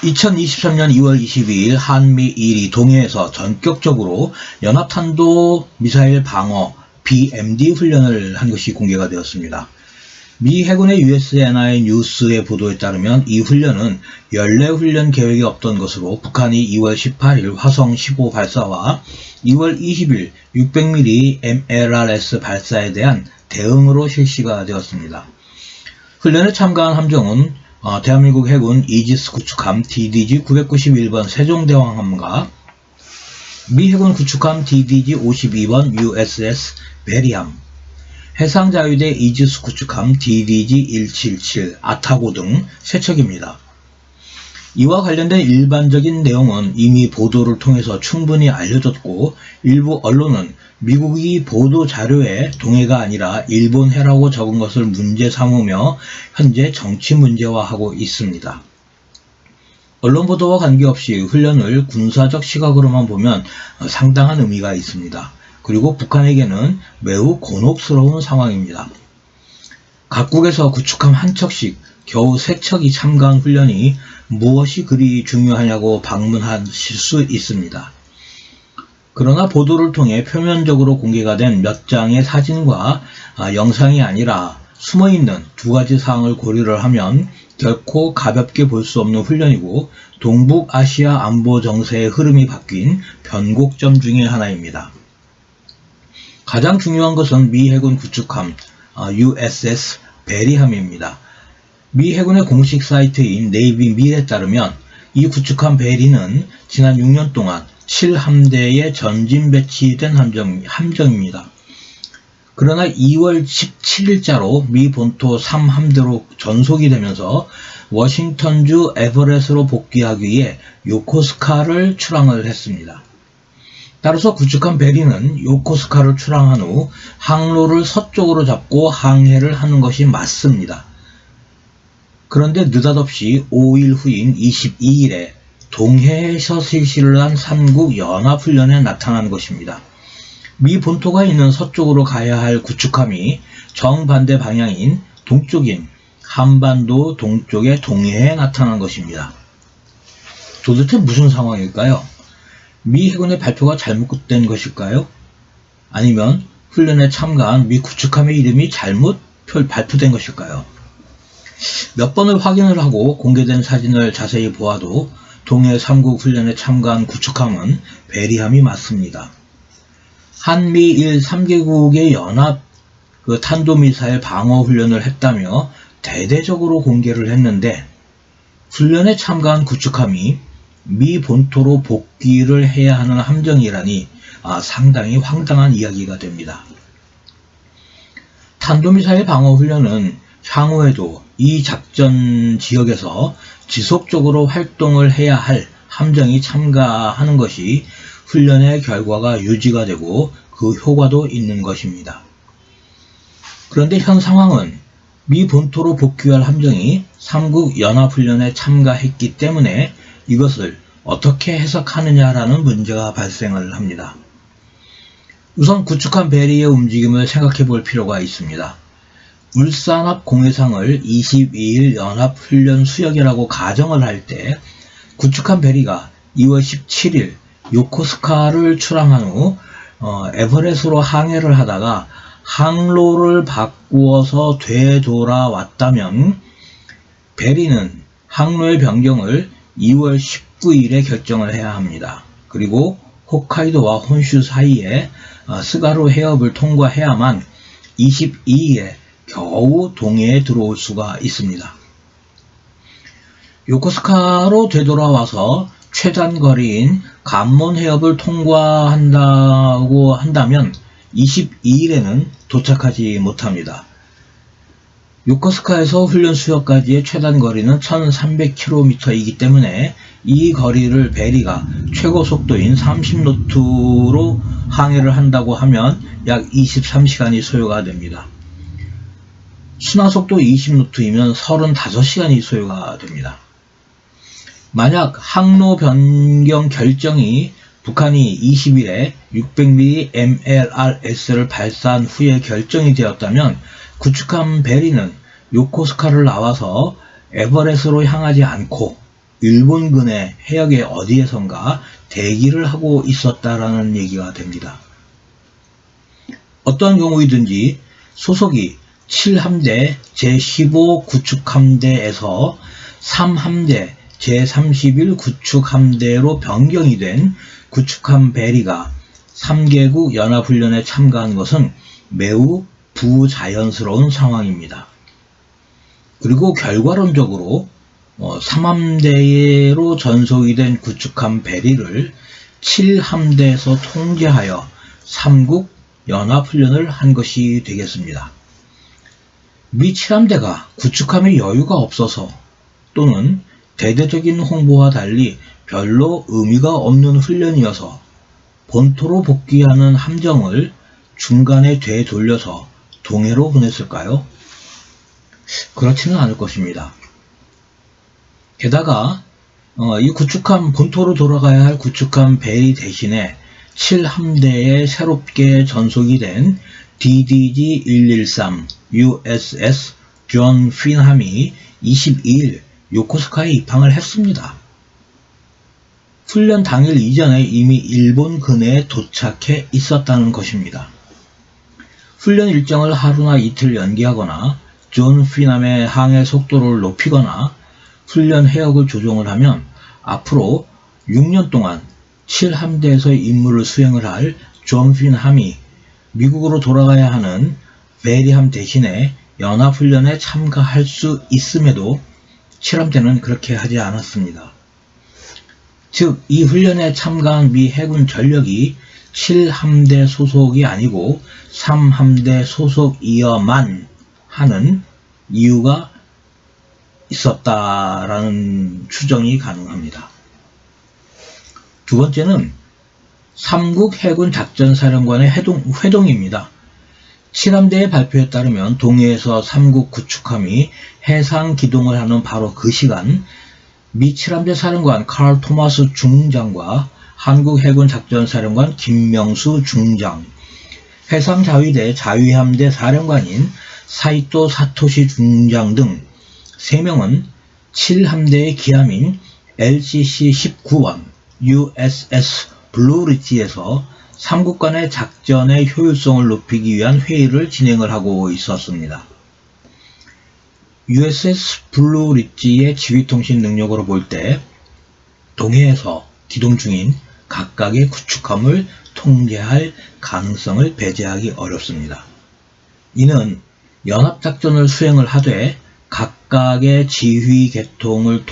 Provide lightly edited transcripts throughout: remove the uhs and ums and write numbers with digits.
2023년 2월 22일 한미일이 동해에서 전격적으로 연합탄도 미사일 방어 BMD 훈련을 한 것이 공개가 되었습니다. 미 해군의 USNI 뉴스의 보도에 따르면 이 훈련은 연례 훈련 계획이 없던 것으로 북한이 2월 18일 화성 15 발사와 2월 20일 600mm MLRS 발사에 대한 대응으로 실시가 되었습니다. 훈련에 참가한 함정은 대한민국 해군 이지스 구축함 DDG-991번 세종대왕함과 미 해군 구축함 DDG-52번 USS 베리함, 해상자위대 이지스 구축함 DDG-177 아타고 등 3척입니다. 이와 관련된 일반적인 내용은 이미 보도를 통해서 충분히 알려졌고, 일부 언론은 미국이 보도 자료에 동해가 아니라 일본해라고 적은 것을 문제 삼으며 현재 정치 문제화하고 있습니다. 언론 보도와 관계없이 훈련을 군사적 시각으로만 보면 상당한 의미가 있습니다. 그리고 북한에게는 매우 곤혹스러운 상황입니다. 각국에서 구축함 한 척씩 겨우 3척이 참가한 훈련이 무엇이 그리 중요하냐고 반문하실 수 있습니다. 그러나 보도를 통해 표면적으로 공개가 된 몇 장의 사진과 영상이 아니라 숨어있는 2가지 사항을 고려를 하면 결코 가볍게 볼 수 없는 훈련이고, 동북아시아 안보 정세의 흐름이 바뀐 변곡점 중의 하나입니다. 가장 중요한 것은 미 해군 구축함 USS 베리함입니다. 미 해군의 공식 사이트인 네이비 밀에 따르면 이 구축함 베리는 지난 6년 동안 7함대에 전진 배치된 함정입니다. 그러나 2월 17일자로 미 본토 3함대로 전속이 되면서 워싱턴주 에버렛으로 복귀하기 위해 요코스카를 출항을 했습니다. 따라서 구축함 베리는 요코스카를 출항한 후 항로를 서쪽으로 잡고 항해를 하는 것이 맞습니다. 그런데 느닷없이 5일 후인 22일에 동해에서 실시를 한 3국 연합훈련에 나타난 것입니다. 미 본토가 있는 서쪽으로 가야 할 구축함이 정반대 방향인 동쪽인 한반도 동쪽의 동해에 나타난 것입니다. 도대체 무슨 상황일까요? 미 해군의 발표가 잘못된 것일까요? 아니면 훈련에 참가한 미 구축함의 이름이 잘못 발표된 것일까요? 몇 번을 확인을 하고 공개된 사진을 자세히 보아도 동해 3국 훈련에 참가한 구축함은 베리함이 맞습니다. 한미일 3개국의 연합 탄도미사일 방어 훈련을 했다며 대대적으로 공개를 했는데, 훈련에 참가한 구축함이 미 본토로 복귀를 해야 하는 함정이라니 상당히 황당한 이야기가 됩니다. 탄도미사일 방어 훈련은 향후에도 이 작전 지역에서 지속적으로 활동을 해야 할 함정이 참가하는 것이 훈련의 결과가 유지가 되고 그 효과도 있는 것입니다. 그런데 현 상황은 미 본토로 복귀할 함정이 3국 연합훈련에 참가했기 때문에 이것을 어떻게 해석하느냐라는 문제가 발생을 합니다. 우선 구축함 베리의 움직임을 생각해 볼 필요가 있습니다. 울산합 공해상을 22일 연합훈련 수역이라고 가정을 할 때 구축함 베리가 2월 17일 요코스카를 출항한 후 에버렛으로 항해를 하다가 항로를 바꾸어서 되돌아왔다면 베리는 항로의 변경을 2월 19일에 결정을 해야 합니다. 그리고 홋카이도와 혼슈 사이에 스가루 해협을 통과해야만 22일에 겨우 동해에 들어올 수가 있습니다. 요코스카로 되돌아와서 최단 거리인 관몬 해협을 통과한다고 한다면 22일에는 도착하지 못합니다. 요코스카에서 훈련 수역까지의 최단 거리는 1300km이기 때문에 이 거리를 베리가 최고 속도인 30노트로 항해를 한다고 하면 약 23시간이 소요가 됩니다. 순하속도 20노트이면 35시간이 소요가 됩니다. 만약 항로 변경 결정이 북한이 20일에 600mm MLRS를 발사한 후에 결정이 되었다면 구축함 베리는 요코스카를 나와서 에버렛으로 향하지 않고 일본군의 해역의 어디에선가 대기를 하고 있었다라는 얘기가 됩니다. 어떤 경우이든지 소속이 7함대 제15 구축함대에서 3함대 제31 구축함대로 변경이 된 구축함 베리가 3개국 연합훈련에 참가한 것은 매우 부자연스러운 상황입니다. 그리고 결과론적으로 3함대로 전속이 된 구축함 베리를 7함대에서 통제하여 3국 연합훈련을 한 것이 되겠습니다. 미 7함대가 구축함에 여유가 없어서 또는 대대적인 홍보와 달리 별로 의미가 없는 훈련이어서 본토로 복귀하는 함정을 중간에 되돌려서 동해로 보냈을까요? 그렇지는 않을 것입니다. 게다가 이 구축함, 본토로 돌아가야 할 구축함 베리 대신에 7함대에 새롭게 전속이 된 DDG-113 USS 존 핀함이 22일 요코스카에 입항을 했습니다. 훈련 당일 이전에 이미 일본 근해에 도착해 있었다는 것입니다. 훈련 일정을 하루나 이틀 연기하거나 존 핀함의 항해 속도를 높이거나 훈련 해역을 조정을 하면 앞으로 6년 동안 7함대에서 임무를 수행을 할 존 핀함이 미국으로 돌아가야 하는 베리함 대신에 연합훈련에 참가할 수 있음에도 7함대는 그렇게 하지 않았습니다. 즉, 이 훈련에 참가한 미 해군 전력이 7함대 소속이 아니고 3함대 소속이어만 하는 이유가 있었다라는 추정이 가능합니다. 두 번째는 3국 해군 작전사령관의 회동입니다. 7함대의 발표에 따르면 동해에서 3국 구축함이 해상 기동을 하는 바로 그 시간 미 7함대 사령관 칼 토마스 중장과 한국 해군 작전사령관 김명수 중장, 해상자위대 자위함대 사령관인 사이토 사토시 중장 등 3명은 7함대의 기함인 LCC-19원 USS 블루리지에서 3국 간의 작전의 효율성을 높이기 위한 회의를 진행을 하고 있었습니다. USS 블루리지의 지휘통신 능력으로 볼 때 동해에서 기동 중인 각각의 구축함을 통제할 가능성을 배제하기 어렵습니다. 이는 연합작전을 수행을 하되 각각의 지휘 계통을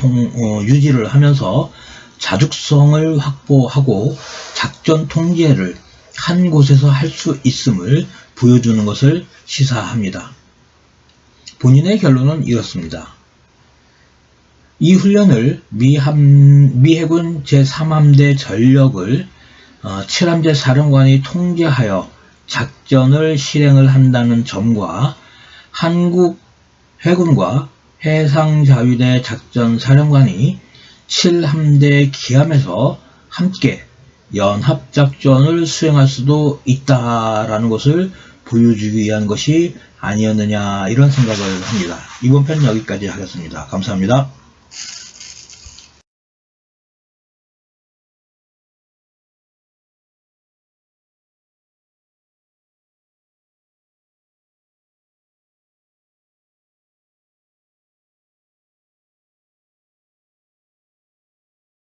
유지를 하면서 자죽성을 확보하고 작전 통제를 한 곳에서 할 수 있음을 보여주는 것을 시사합니다. 본인의 결론은 이렇습니다. 이 훈련을 미 해군 제3함대 전력을 7함대 사령관이 통제하여 작전을 실행을 한다는 점과 한국 해군과 해상자위대 작전사령관이 7함대 기함에서 함께 연합작전을 수행할 수도 있다라는 것을 보여주기 위한 것이 아니었느냐, 이런 생각을 합니다. 이번 편은 여기까지 하겠습니다. 감사합니다.